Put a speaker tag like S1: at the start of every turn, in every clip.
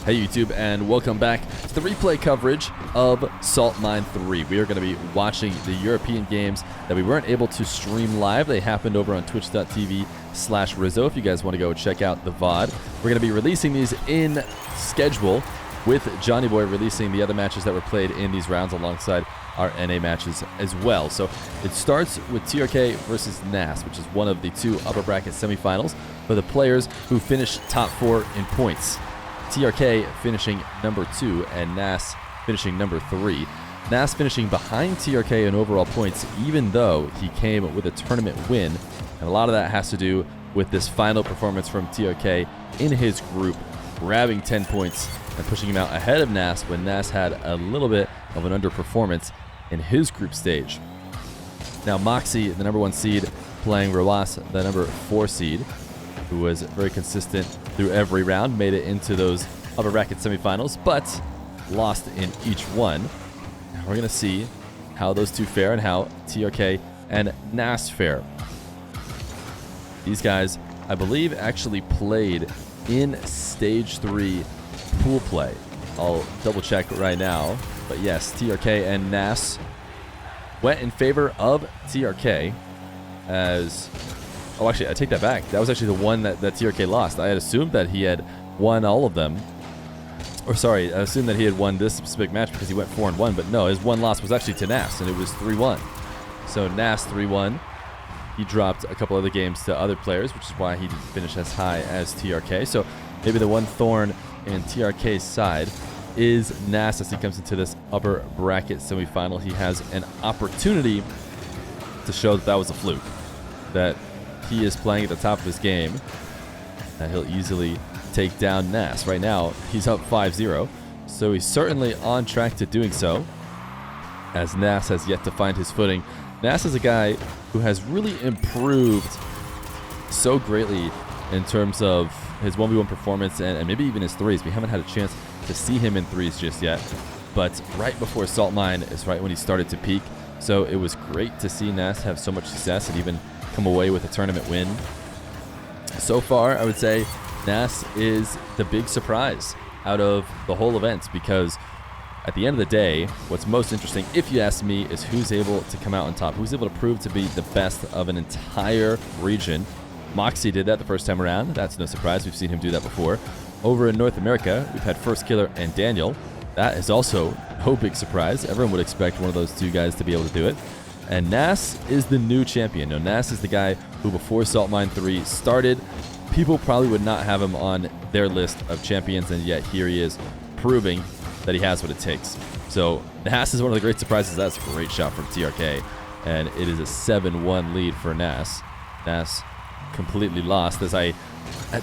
S1: Hey YouTube, and welcome back to the replay coverage of Salt Mine 3. We are going to be watching the European games that we weren't able to stream live. They happened over on twitch.tv/Rizzo if you guys want to go check out the VOD. We're going to be releasing these in schedule, with Johnny Boy releasing the other matches that were played in these rounds alongside our NA matches as well. So it starts with TRK versus Nass, which is one of the two upper bracket semifinals for the players who finished top 4 in points. TRK finishing number 2 and Nass finishing number 3. Nass finishing behind TRK in overall points, even though he came with a tournament win. And a lot of that has to do with this final performance from TRK in his group, grabbing 10 points and pushing him out ahead of Nass when Nass had a little bit of an underperformance in his group stage. Now Moxie, the number 1 seed, playing Roas, the number 4 seed, who was very consistent through every round, made it into those upper bracket semifinals, but lost in each one. Now we're going to see how those two fare and how TRK and Nass fare. These guys, I believe, actually played in Stage 3 pool play. I'll double check right now, but yes, TRK and Nass went in favor of TRK as... Oh, actually, I take that back. That was actually the one that TRK lost. I had assumed that he had won all of them. Or sorry, I assumed that he had won this specific match because he went 4-1, but no, his one loss was actually to Nass, and it was 3-1. So Nass 3-1. He dropped a couple other games to other players, which is why he didn't finish as high as TRK. So maybe the one thorn in TRK's side is Nass as he comes into this upper bracket semifinal. He has an opportunity to show that that was a fluke, that he is playing at the top of his game, and he'll easily take down Nass. Right now, he's up 5-0, so he's certainly on track to doing so, as Nass has yet to find his footing. Nass is a guy who has really improved so greatly in terms of his 1v1 performance and maybe even his threes. We haven't had a chance to see him in threes just yet, but right before Salt Mine is right when he started to peak, so it was great to see Nass have so much success and even come away with a tournament win. So far, I would say Nass is the big surprise out of the whole event, because at the end of the day, what's most interesting, if you ask me, is who's able to come out on top, who's able to prove to be the best of an entire region. Moxie did that the first time around. That's no surprise. We've seen him do that before. Over in North America, we've had First Killer and Daniel. That is also no big surprise. Everyone would expect one of those two guys to be able to do it. And Nass is the new champion. Now, Nass is the guy who, before Salt Mine 3 started, people probably would not have him on their list of champions, and yet here he is proving that he has what it takes. So Nass is one of the great surprises. That's a great shot from TRK, and it is a 7-1 lead for Nass. Nass completely lost. As I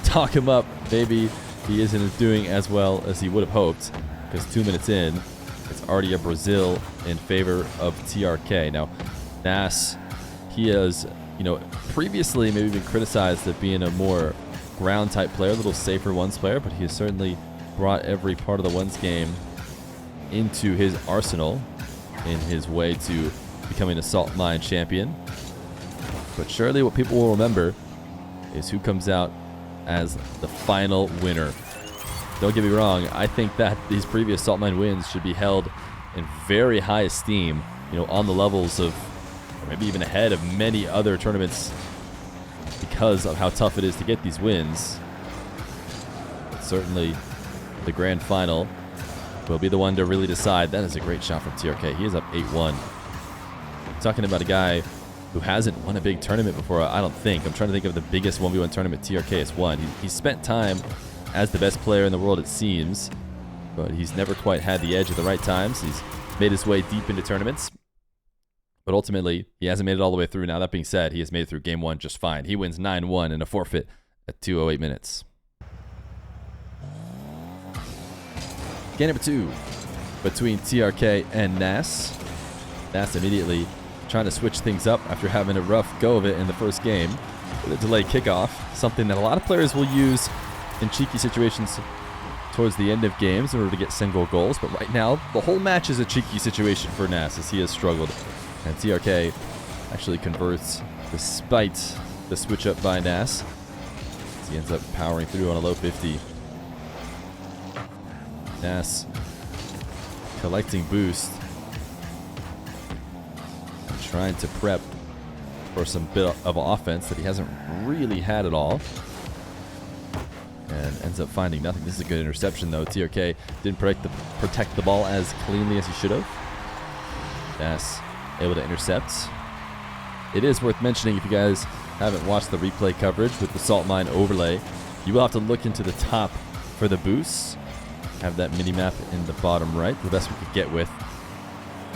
S1: talk him up, maybe he isn't doing as well as he would have hoped, because 2 minutes in, it's already a Brazil in favor of TRK. Now, Nass, he has, previously maybe been criticized as being a more ground-type player, a little safer ones player, but he has certainly brought every part of the ones game into his arsenal in his way to becoming a Salt Mine champion. But surely what people will remember is who comes out as the final winner. Don't get me wrong, I think that these previous Salt Mine wins should be held in very high esteem, on the levels of, or maybe even ahead of many other tournaments, because of how tough it is to get these wins. But certainly, the grand final will be the one to really decide. That is a great shot from TRK. He is up 8-1. Talking about a guy who hasn't won a big tournament before, I don't think. I'm trying to think of the biggest 1v1 tournament TRK has won. He's spent time as the best player in the world, it seems, but he's never quite had the edge at the right times. He's made his way deep into tournaments, but ultimately, he hasn't made it all the way through. Now, that being said, he has made it through Game 1 just fine. He wins 9-1 in a forfeit at 2:08 minutes. Game number 2 between TRK and Nass. Nass immediately trying to switch things up after having a rough go of it in the first game with a delayed kickoff, something that a lot of players will use in cheeky situations towards the end of games in order to get single goals. But right now, the whole match is a cheeky situation for Nass as he has struggled. And TRK actually converts despite the switch up by Nass. He ends up powering through on a low 50. Nass collecting boost. And trying to prep for some bit of offense that he hasn't really had at all. And ends up finding nothing. This is a good interception, though. trk didn't protect the ball as cleanly as he should have. Nass able to intercept. It is worth mentioning, if you guys haven't watched the replay coverage with the Salt Mine overlay, you will have to look into the top for the boosts. Have that mini-map in the bottom right, the best we could get with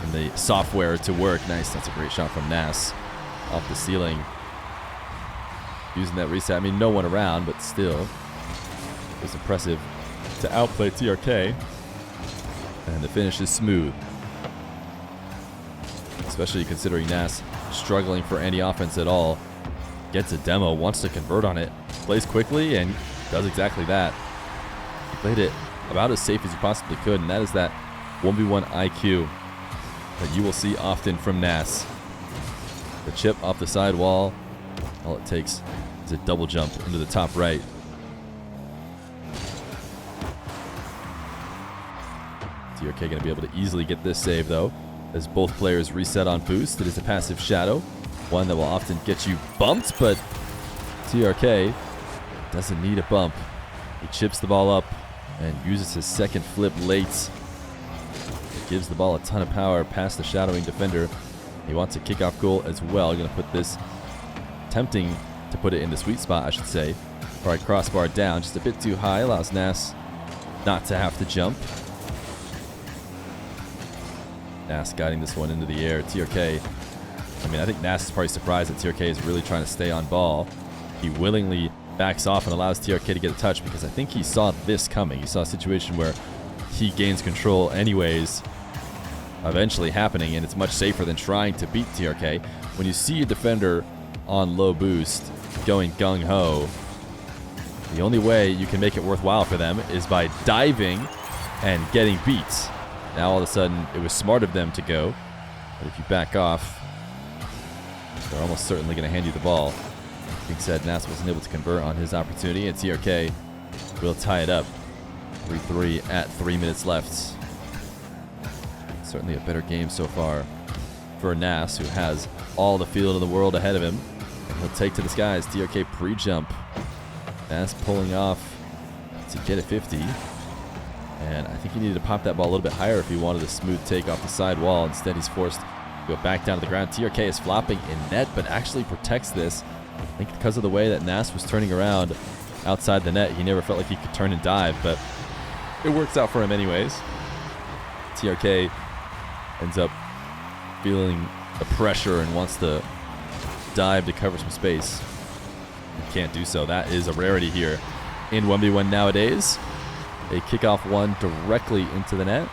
S1: in the software to work. Nice, that's a great shot from Nass off the ceiling. Using that reset. I mean, no one around, but still, it was impressive to outplay trk. And the finish is smooth. Especially considering Nass struggling for any offense at all. Gets a demo, wants to convert on it, plays quickly, and does exactly that. He played it about as safe as he possibly could, and that is that 1v1 IQ that you will see often from Nass. The chip off the side wall, all it takes is a double jump into the top right. trk going to be able to easily get this save, though, as both players reset on boost. It is a passive shadow, one that will often get you bumped, but trk doesn't need a bump. He chips the ball up and uses his second flip late. It gives the ball a ton of power past the shadowing defender. He wants a kickoff goal as well. Going to put this, attempting to put it in the sweet spot, I should say. All right, crossbar down, just a bit too high, allows Nass not to have to jump. Nass guiding this one into the air. trk, I mean, I think Nass is probably surprised that trk is really trying to stay on ball. He willingly backs off and allows trk to get a touch because I think he saw this coming. He saw a situation where he gains control anyways, eventually happening, and it's much safer than trying to beat trk. When you see a defender on low boost going gung-ho, the only way you can make it worthwhile for them is by diving and getting beat. Now all of a sudden it was smart of them to go, but if you back off, they're almost certainly going to hand you the ball. Being said, Nass wasn't able to convert on his opportunity, and trk will tie it up. 3-3 at 3 minutes left. Certainly a better game so far for Nass, who has all the field in the world ahead of him. And he'll take to the skies. trk pre-jump. Nass pulling off to get a 50. And I think he needed to pop that ball a little bit higher if he wanted a smooth take off the side wall. Instead, he's forced to go back down to the ground. trk is flopping in net, but actually protects this. I think because of the way that Nass was turning around outside the net, he never felt like he could turn and dive, but it works out for him anyways. trk ends up feeling the pressure and wants to dive to cover some space. He can't do so. That is a rarity here in 1v1 nowadays. A kickoff one directly into the net.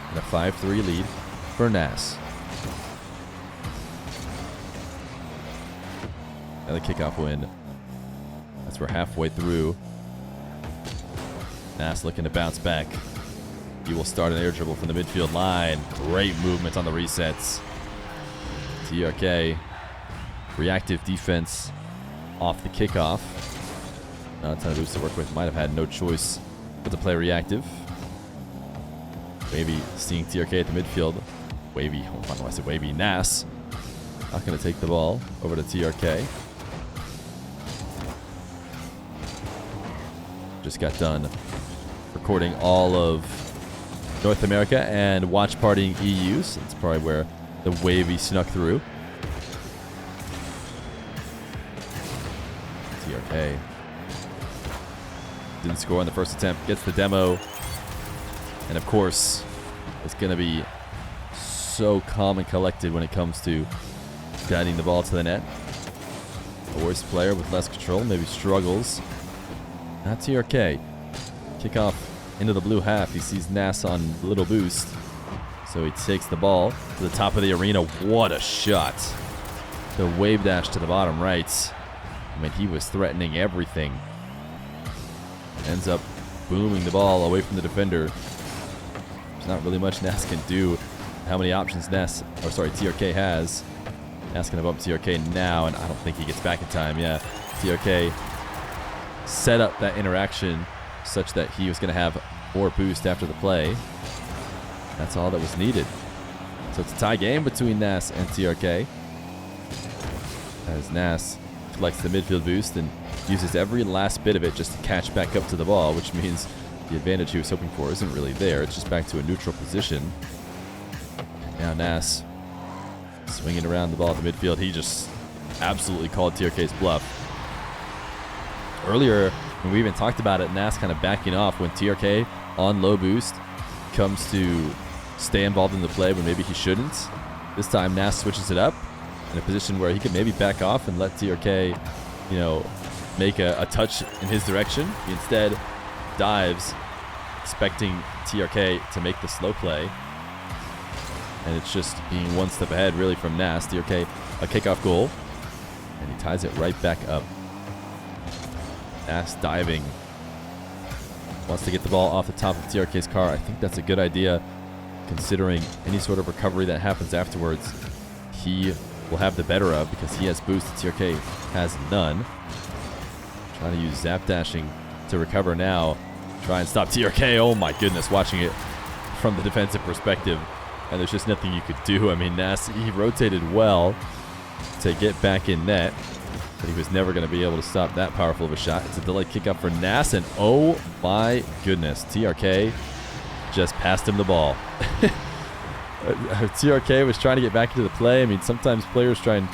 S1: And a 5-3 lead for Nass. Another kickoff win. As we're halfway through. Nass looking to bounce back. He will start an air dribble from the midfield line. Great movement on the resets. trk, reactive defense off the kickoff. Not a ton of boosts to work with. Might have had no choice but to play reactive. Wavy seeing trk at the midfield. Wavy, hold on, I said Wavy. Nass not going to take the ball over to trk. Just got done recording all of North America and watch partying EU, so that's probably where the Wavy snuck through. trk didn't score on the first attempt, gets the demo, and of course it's going to be so calm and collected when it comes to guiding the ball to the net. The worst player with less control maybe struggles. Not trk. Kickoff into the blue half. He sees Nass on little boost, so he takes the ball to the top of the arena. What a shot. The wave dash to the bottom right. I mean, he was threatening everything. Ends up booming the ball away from the defender. There's not really much Nass can do. How many options trk has. Nass gonna bump trk now, and I don't think he gets back in time. Yeah, trk set up that interaction such that he was gonna have or boost after the play. That's all that was needed. So it's a tie game between Nass and TRK. As Nass collects the midfield boost and uses every last bit of it just to catch back up to the ball, which means the advantage he was hoping for isn't really there. It's just back to a neutral position. Now Nass swinging around the ball at the midfield. He just absolutely called TRK's bluff. Earlier, when we even talked about it, Nass kind of backing off when TRK on low boost comes to stay involved in the play when maybe he shouldn't. This time Nass switches it up in a position where he could maybe back off and let TRK, you know, make a touch in his direction. He instead dives, expecting TRK to make the slow play. And it's just being one step ahead really from Nass. TRK, a kickoff goal. And he ties it right back up. Nass diving. Wants to get the ball off the top of TRK's car. I think that's a good idea, considering any sort of recovery that happens afterwards, he will have the better of because he has boost. TRK has none. Trying to use zap dashing to recover now. Try and stop TRK. Oh my goodness, watching it from the defensive perspective. And there's just nothing you could do. I mean, Nass, he rotated well to get back in net, but he was never going to be able to stop that powerful of a shot. It's a delayed kickoff for Nass, and oh my goodness, TRK just passed him the ball. TRK was trying to get back into the play. I mean, sometimes players try and,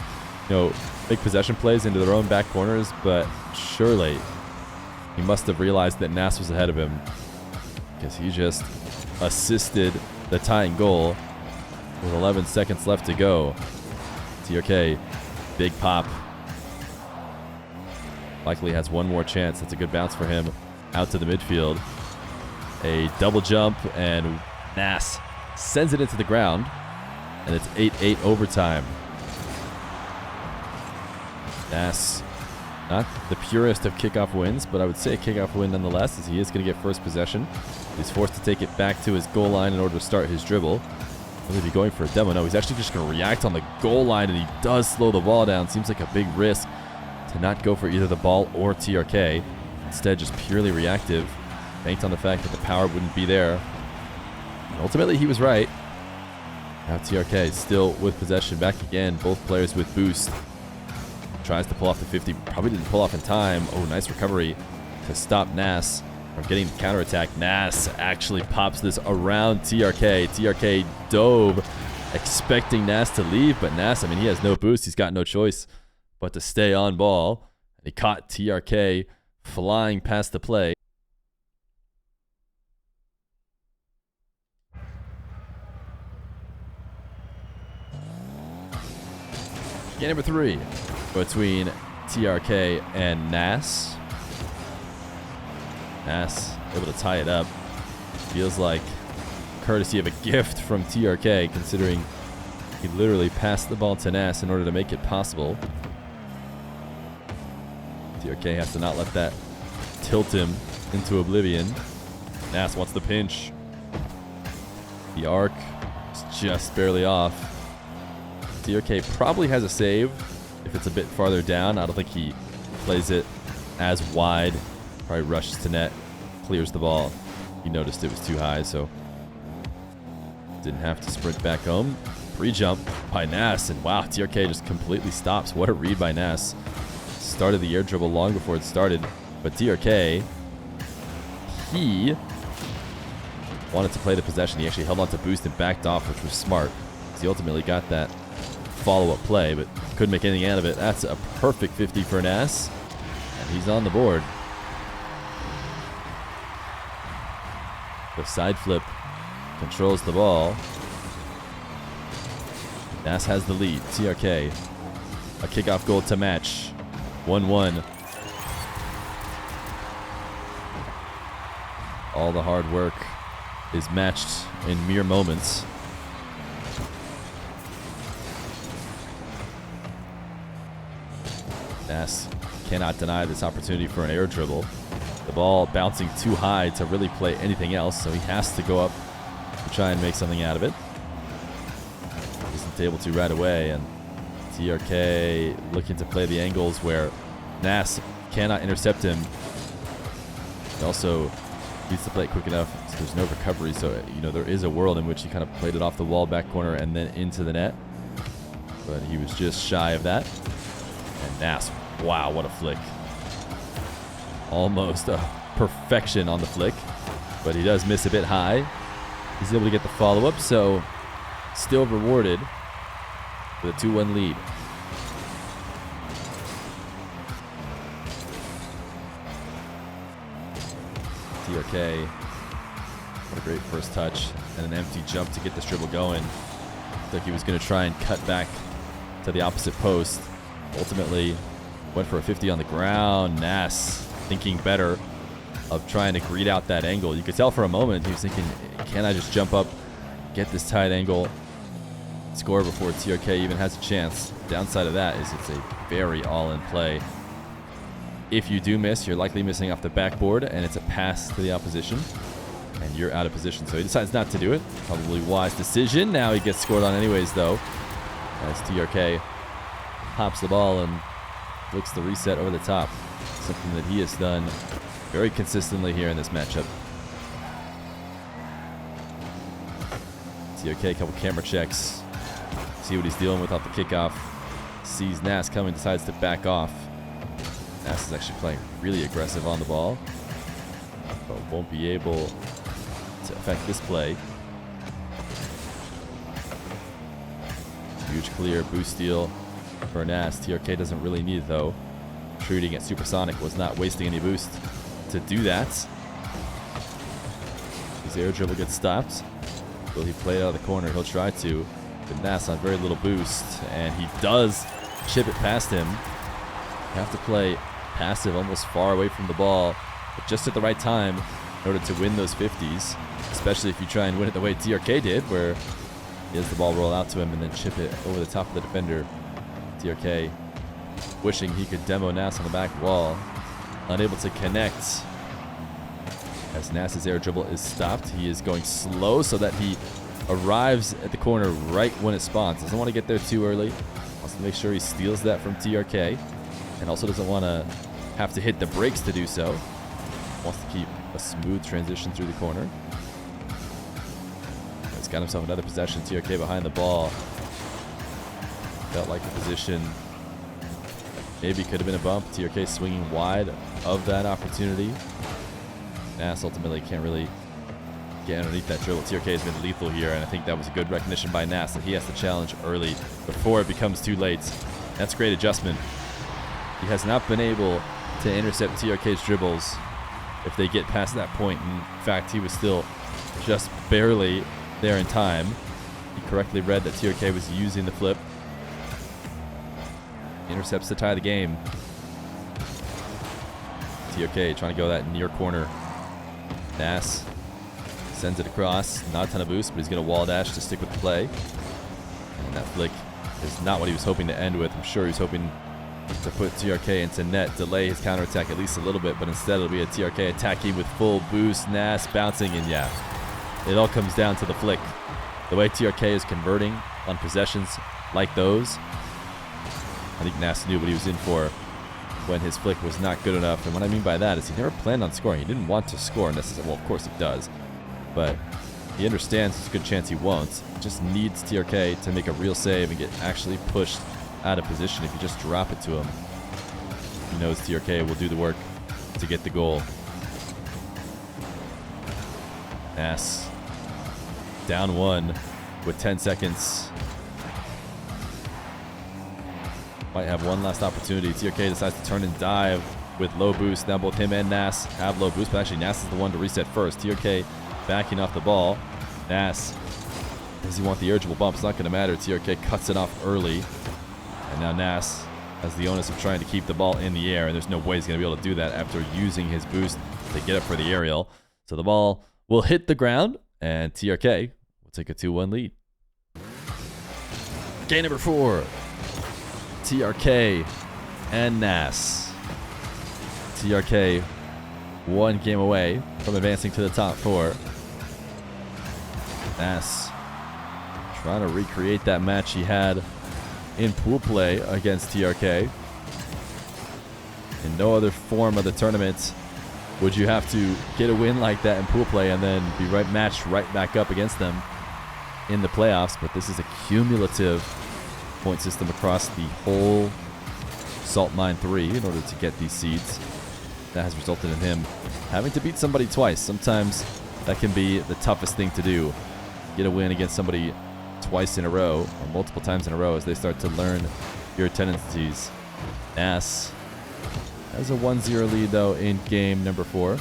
S1: you know, make possession plays into their own back corners, but surely he must have realized that Nass was ahead of him because he just assisted the tying goal with 11 seconds left to go. TRK, big pop. Likely has one more chance. That's a good bounce for him out to the midfield. A double jump, and Nass sends it into the ground, and it's 8-8 overtime. Nass, not the purest of kickoff wins, but I would say a kickoff win nonetheless, as he is going to get first possession. He's forced to take it back to his goal line in order to start his dribble. Will he be going for a demo? No, he's actually just going to react on the goal line, and he does slow the ball down. Seems like a big risk to not go for either the ball or TRK. Instead, just purely reactive. Banked on the fact that the power wouldn't be there. And ultimately, he was right. Now TRK still with possession. Back again. Both players with boost. Tries to pull off the 50. Probably didn't pull off in time. Oh, nice recovery to stop Nass from getting the counterattack. Nass actually pops this around TRK. TRK dove, expecting Nass to leave, but Nass, I mean, he has no boost. He's got no choice but to stay on ball. And he caught TRK flying past the play. Game number 3 between TRK and Nass. Nass able to tie it up. Feels like courtesy of a gift from TRK, considering he literally passed the ball to Nass in order to make it possible. TRK has to not let that tilt him into oblivion. Nass wants the pinch. The arc is just barely off. TRK probably has a save if it's a bit farther down. I don't think he plays it as wide. Probably rushes to net, clears the ball. He noticed it was too high, so didn't have to sprint back home. Pre-jump by Nass, and wow, TRK just completely stops. What a read by Nass. Started the air dribble long before it started, but TRK, he wanted to play the possession. He actually held on to boost and backed off, which was smart. He ultimately got that follow-up play, but couldn't make anything out of it. That's a perfect 50 for Nass, and he's on the board. The side flip controls the ball. Nass has the lead. TRK, a kickoff goal to match. 1-1. All the hard work is matched in mere moments. Nass cannot deny this opportunity for an air dribble. The ball bouncing too high to really play anything else, so he has to go up to try and make something out of it. Isn't able to right away, and TRK looking to play the angles where Nass cannot intercept him. Also beats the plate quick enough, so there's no recovery. So, you know, there is a world in which he kind of played it off the wall, back corner, and then into the net. But he was just shy of that. And Nass, wow, what a flick. Almost a perfection on the flick, but he does miss a bit high. He's able to get the follow-up, so still rewarded with a 2-1 lead. TRK, what a great first touch, and an empty jump to get this dribble going. Looked like he was going to try and cut back to the opposite post. Ultimately, went for a 50 on the ground. Nass thinking better of trying to greet out that angle. You could tell for a moment he was thinking, can I just jump up, get this tight angle, score before TRK even has a chance. Downside of that is it's a very all-in play. If you do miss, you're likely missing off the backboard, and it's a pass to the opposition, and you're out of position. So he decides not to do it. Probably wise decision. Now he gets scored on anyways, though, as TRK pops the ball and flicks the reset over the top. Something that he has done very consistently here in this matchup. TRK, a couple camera checks. See what he's dealing with off the kickoff. Sees Nass coming, decides to back off. Nass is actually playing really aggressive on the ball, but won't be able to affect this play. Huge clear, boost steal for Nass. TRK doesn't really need it, though. Shooting at Supersonic was not wasting any boost to do that. His air dribble gets stopped. Will he play it out of the corner? He'll try to. But Nass on very little boost, and he does chip it past him. You have to play passive, almost far away from the ball, but just at the right time in order to win those 50s, especially if you try and win it the way TRK did, where he has the ball roll out to him and then chip it over the top of the defender. TRK wishing he could demo Nass on the back wall, unable to connect as Nass's air dribble is stopped. He is going slow so that he arrives at the corner right when it spawns. Doesn't want to get there too early. Wants to make sure he steals that from TRK, and also doesn't want to have to hit the brakes to do so. Wants to keep a smooth transition through the corner. He's got himself another possession. TRK behind the ball. Felt like the position maybe could have been a bump. TRK swinging wide of that opportunity. Nass ultimately can't really get underneath that dribble. TRK has been lethal here, and I think that was a good recognition by Nass that he has to challenge early before it becomes too late. That's great adjustment. He has not been able to intercept TRK's dribbles if they get past that point. In fact, he was still just barely there in time. He correctly read that TRK was using the flip. Intercepts to tie the game. TRK trying to go that near corner. Nass sends it across. Not a ton of boost, but he's going to wall dash to stick with the play. And that flick is not what he was hoping to end with. I'm sure he was hoping to put TRK into net, delay his counterattack at least a little bit, but instead it'll be a TRK attacking with full boost. Nass bouncing, and yeah, it all comes down to the flick. The way TRK is converting on possessions like those, I think Nass knew what he was in for when his flick was not good enough. And what I mean by that is he never planned on scoring. He didn't want to score necessarily. Well, of course he does, but he understands there's a good chance he won't. Just needs TRK to make a real save and get actually pushed out of position. If you just drop it to him, he knows TRK will do the work to get the goal. Nass down one with 10 seconds. Might have one last opportunity. TRK decides to turn and dive with low boost. Now both him and Nass have low boost, but actually Nass is the one to reset first. TRK backing off the ball. Nass, does he want the urgeable bump? It's not going to matter. TRK cuts it off early. And now Nass has the onus of trying to keep the ball in the air, and there's no way he's going to be able to do that after using his boost to get up for the aerial. So the ball will hit the ground, and TRK will take a 2-1 lead. Game number 4. TRK and Nass. TRK 1 game away from advancing to the top 4. Nass trying to recreate that match he had in pool play against TRK. In no other form of the tournament would you have to get a win like that in pool play and then be matched right back up against them in the playoffs. But this is a cumulative point system across the whole Salt Mine 3 in order to get these seeds. That has resulted in him having to beat somebody twice. Sometimes that can be the toughest thing to do. Get a win against somebody twice in a row, or multiple times in a row, as they start to learn your tendencies. Nass has a 1-0 lead, though, in game number 4. And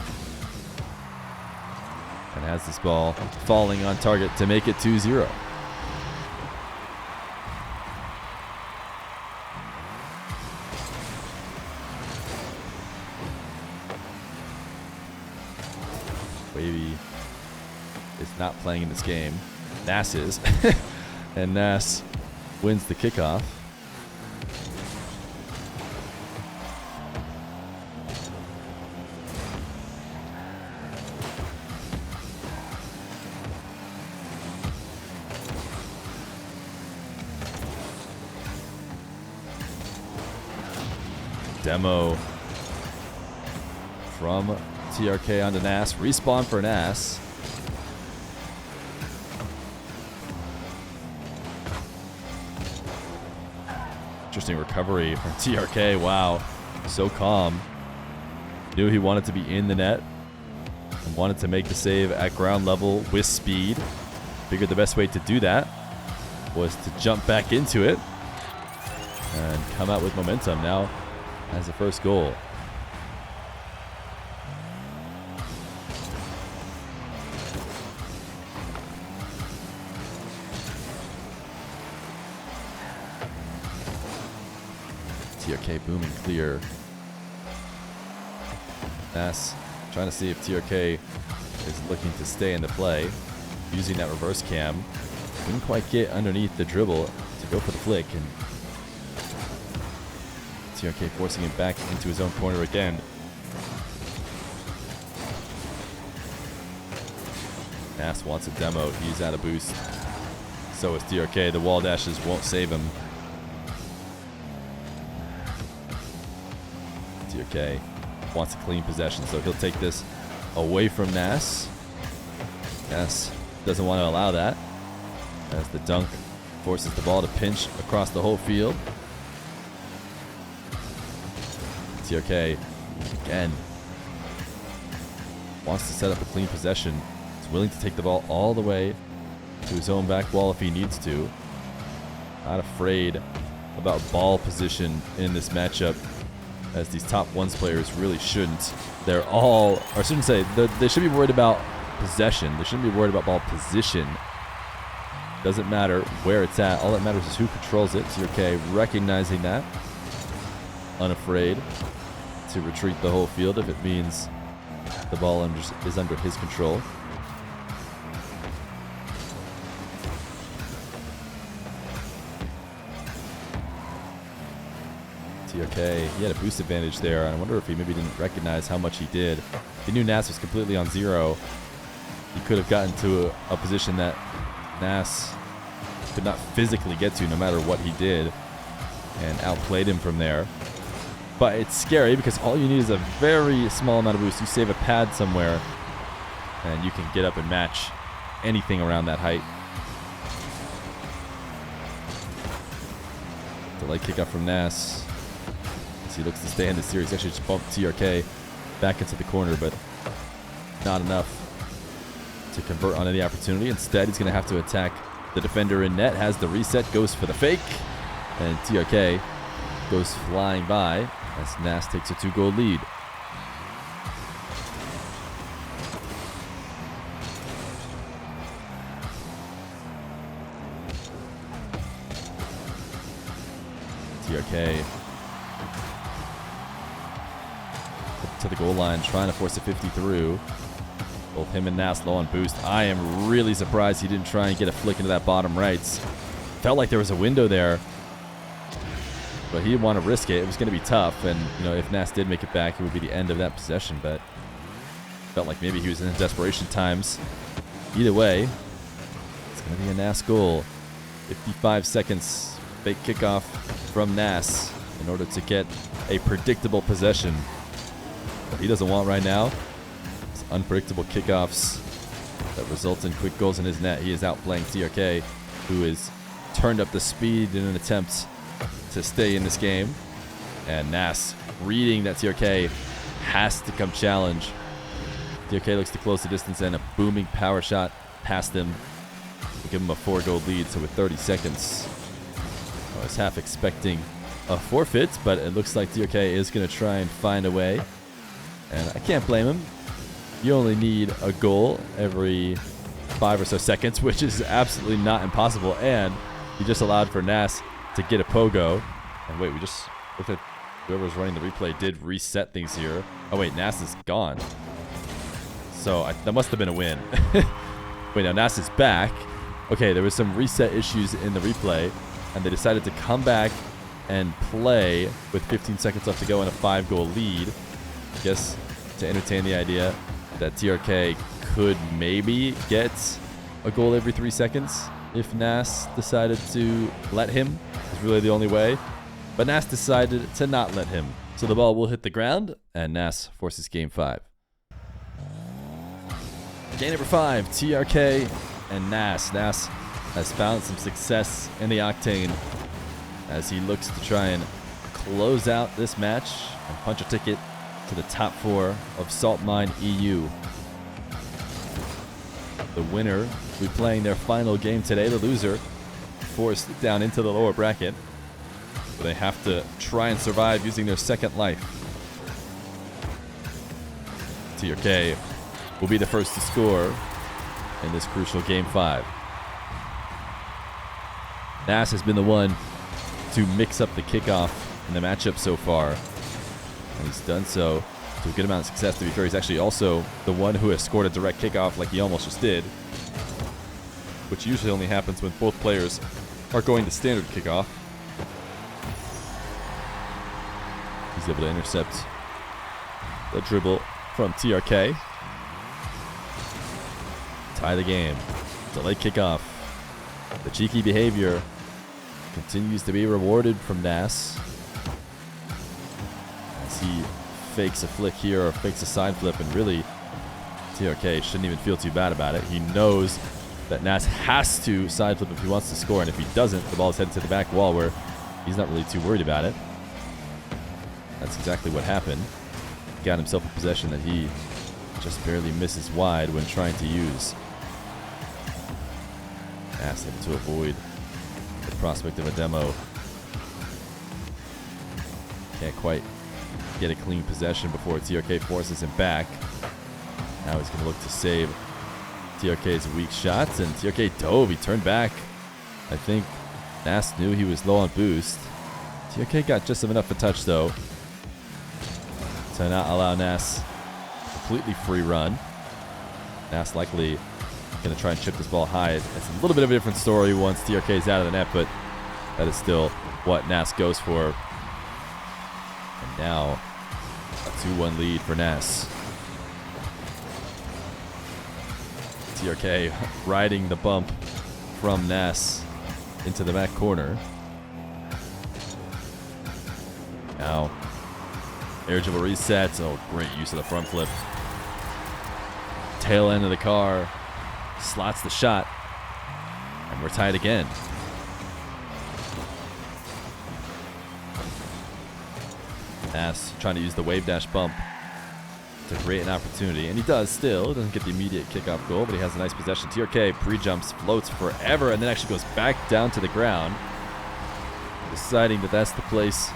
S1: has this ball falling on target to make it 2-0. Wavy is not playing in this game. Nass is. And Nass wins the kickoff. Demo from TRK onto Nass. Respawn for Nass. Interesting recovery from TRK. Wow. So calm. Knew he wanted to be in the net and wanted to make the save at ground level with speed. Figured the best way to do that was to jump back into it and come out with momentum. Now has the first goal. TRK booming clear. Nass trying to see if TRK is looking to stay in the play, using that reverse cam. Couldn't quite get underneath the dribble to go for the flick, and TRK forcing him back into his own corner again. Nass wants a demo. He's out of boost. So is TRK. The wall dashes won't save him. TRK wants a clean possession, so he'll take this away from Nass. Nass doesn't want to allow that, as the dunk forces the ball to pinch across the whole field. TRK again wants to set up a clean possession. He's willing to take the ball all the way to his own back wall if he needs to. Not afraid about ball position in this matchup, as these top ones players really shouldn't. They're all, or I shouldn't say, they should be worried about possession. They shouldn't be worried about ball position. Doesn't matter where it's at. All that matters is who controls it. TRK recognizing that. Unafraid to retreat the whole field if it means the ball is under his control. TRK, he had a boost advantage there. I wonder if he maybe didn't recognize how much he did. If he knew Nass was completely on 0, he could have gotten to a position that Nass could not physically get to no matter what he did, and outplayed him from there. But it's scary because all you need is a very small amount of boost. You save a pad somewhere, and you can get up and match anything around that height. Delay kickoff from Nass. As he looks to stay in the series. Actually just bumped TRK back into the corner, but not enough to convert on any opportunity. Instead, he's going to have to attack the defender in net. Has the reset, goes for the fake, and TRK goes flying by as Nass takes a 2-goal lead. TRK to the goal line, trying to force a 50 through. Both him and Nass low on boost. I am really surprised he didn't try and get a flick into that bottom rights. Felt like there was a window there, but he didn't want to risk it. It was going to be tough, and if Nass did make it back, it would be the end of that possession. But felt like maybe he was in desperation times. Either way, it's going to be a Nass goal. 55 seconds, fake kickoff from Nass in order to get a predictable possession. What he doesn't want right now is unpredictable kickoffs that result in quick goals in his net. He is outplaying TRK, who is turned up the speed in an attempt to stay in this game. And Nass reading that TRK has to come challenge. TRK looks to close the distance, and a booming power shot past him to give him a 4-goal lead. So with 30 seconds, I was half expecting a forfeit, but it looks like TRK is going to try and find a way. And I can't blame him. You only need a goal every 5 or so seconds, which is absolutely not impossible. And he just allowed for Nass to get a pogo. And wait, we just looked at whoever's running the replay did reset things here. Oh wait, Nass is gone. So that must have been a win. Wait, now Nass is back. Okay, there was some reset issues in the replay, and they decided to come back and play with 15 seconds left to go in a 5-goal lead. I guess to entertain the idea that TRK could maybe get a goal every 3 seconds if Nass decided to let him. It's really the only way. But Nass decided to not let him. So the ball will hit the ground, and Nass forces game 5. Game number 5, TRK and Nass. Nass has found some success in the octane as he looks to try and close out this match and punch a ticket to the top 4 of Salt Mine EU. The winner will be playing their final game today. The loser forced down into the lower bracket, but they have to try and survive using their second life. TRK will be the first to score in this crucial game 5. Nass has been the one to mix up the kickoff in the matchup so far, and he's done so to a good amount of success. To be fair, he's actually also the one who has scored a direct kickoff like he almost just did, which usually only happens when both players are going to standard kickoff. He's able to intercept the dribble from TRK. Tie the game. Delayed kickoff. The cheeky behavior continues to be rewarded from Nass as he fakes a flick here or fakes a side flip, and really TRK shouldn't even feel too bad about it. He knows that Nass has to side flip if he wants to score, and if he doesn't, the ball is headed to the back wall where he's not really too worried about it. That's exactly what happened. He got himself a possession that he just barely misses wide when trying to use. Nass able to avoid the prospect of a demo. Can't quite get a clean possession before TRK forces him back. Now he's going to look to save TRK's weak shots, and TRK dove. He turned back. I think Nass knew he was low on boost. TRK got just enough of a touch, though, to not allow Nass a completely free run. Nass likely going to try and chip this ball high. It's a little bit of a different story once TRK is out of the net, but that is still what Nass goes for. And now a 2-1 lead for Nass. TRK riding the bump from Nass into the back corner. Now air dribble resets. Oh, great use of the front flip. Tail end of the car. Slots the shot. And we're tied again. Nass trying to use the wave dash bump to create an opportunity. And he does still. He doesn't get the immediate kickoff goal, but he has a nice possession. TRK pre-jumps, floats forever, and then actually goes back down to the ground, deciding that that's the place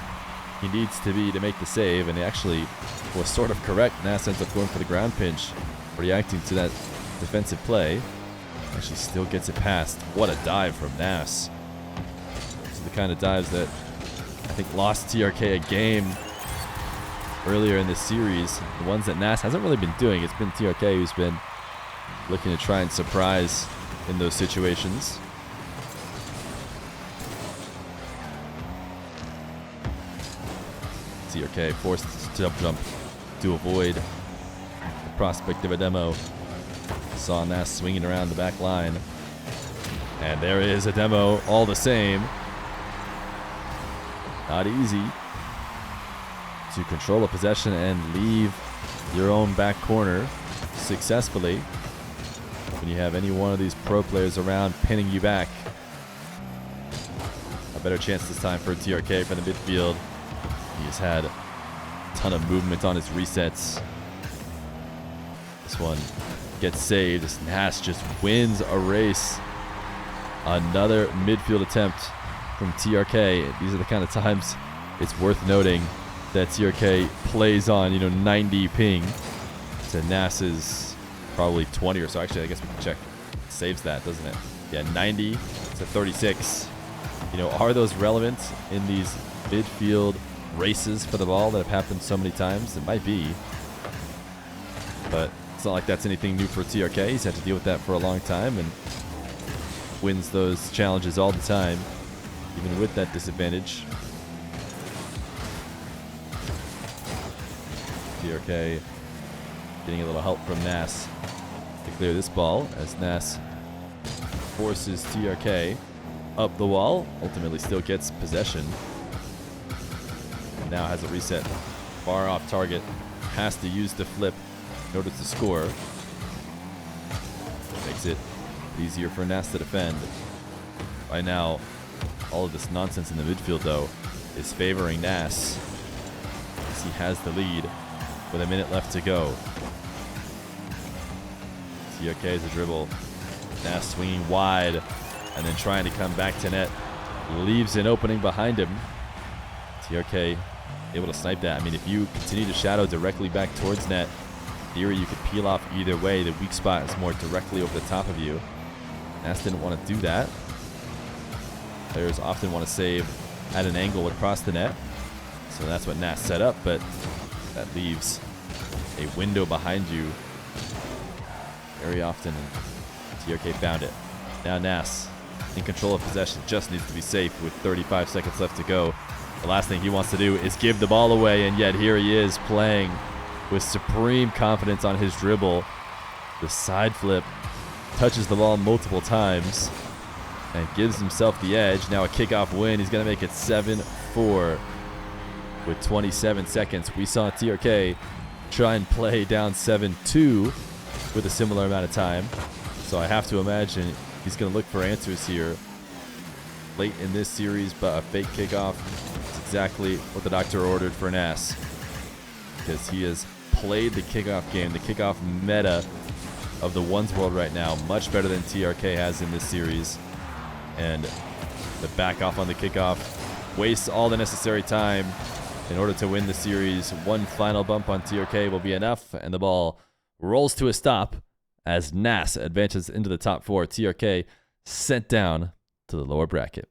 S1: he needs to be to make the save. And he actually was sort of correct. Nass ends up going for the ground pinch, reacting to that defensive play. Actually still gets it past. What a dive from Nass. These are the kind of dives that I think lost TRK a game earlier in this series. The ones that Nass hasn't really been doing. It's been TRK who's been looking to try and surprise in those situations. TRK forced to jump to avoid the prospect of a demo. Saw Nass swinging around the back line. And there is a demo all the same. Not easy to control a possession and leave your own back corner successfully when you have any one of these pro players around pinning you back. A better chance this time for TRK from the midfield. He's had a ton of movement on his resets. This one gets saved as Nass just wins a race. Another midfield attempt from TRK. These are the kind of times it's worth noting that TRK plays on, 90 ping to Nass's probably 20 or so. Actually, I guess we can check. It saves that, doesn't it? Yeah, 90 to 36. Are those relevant in these midfield races for the ball that have happened so many times? It might be. But it's not like that's anything new for TRK. He's had to deal with that for a long time and wins those challenges all the time, even with that disadvantage. TRK getting a little help from Nass to clear this ball as Nass forces TRK up the wall. Ultimately still gets possession. And now has a reset. Far off target. Has to use the flip in order to score. Makes it easier for Nass to defend. Right now, all of this nonsense in the midfield, though, is favoring Nass as he has the lead with a minute left to go. TRK is a dribble. Nass swinging wide and then trying to come back to net. Leaves an opening behind him. TRK able to snipe that. I mean, if you continue to shadow directly back towards net, in theory you could peel off either way. The weak spot is more directly over the top of you. Nass didn't want to do that. Players often want to save at an angle across the net. So that's what Nass set up, but that leaves a window behind you very often. TRK found it. Now Nass in control of possession, just needs to be safe with 35 seconds left to go. The last thing he wants to do is give the ball away, and yet here he is playing with supreme confidence on his dribble. The side flip touches the ball multiple times and gives himself the edge. Now a kickoff win. He's going to make it 7-4 with 27 seconds. We saw TRK try and play down 7-2 with a similar amount of time. So I have to imagine he's going to look for answers here late in this series, but a fake kickoff is exactly what the doctor ordered for Nass, because he has played the kickoff game, the kickoff meta of the ones world right now, much better than TRK has in this series. And the back off on the kickoff wastes all the necessary time in order to win the series. One final bump on TRK will be enough, and the ball rolls to a stop as Nass advances into the top four. TRK sent down to the lower bracket.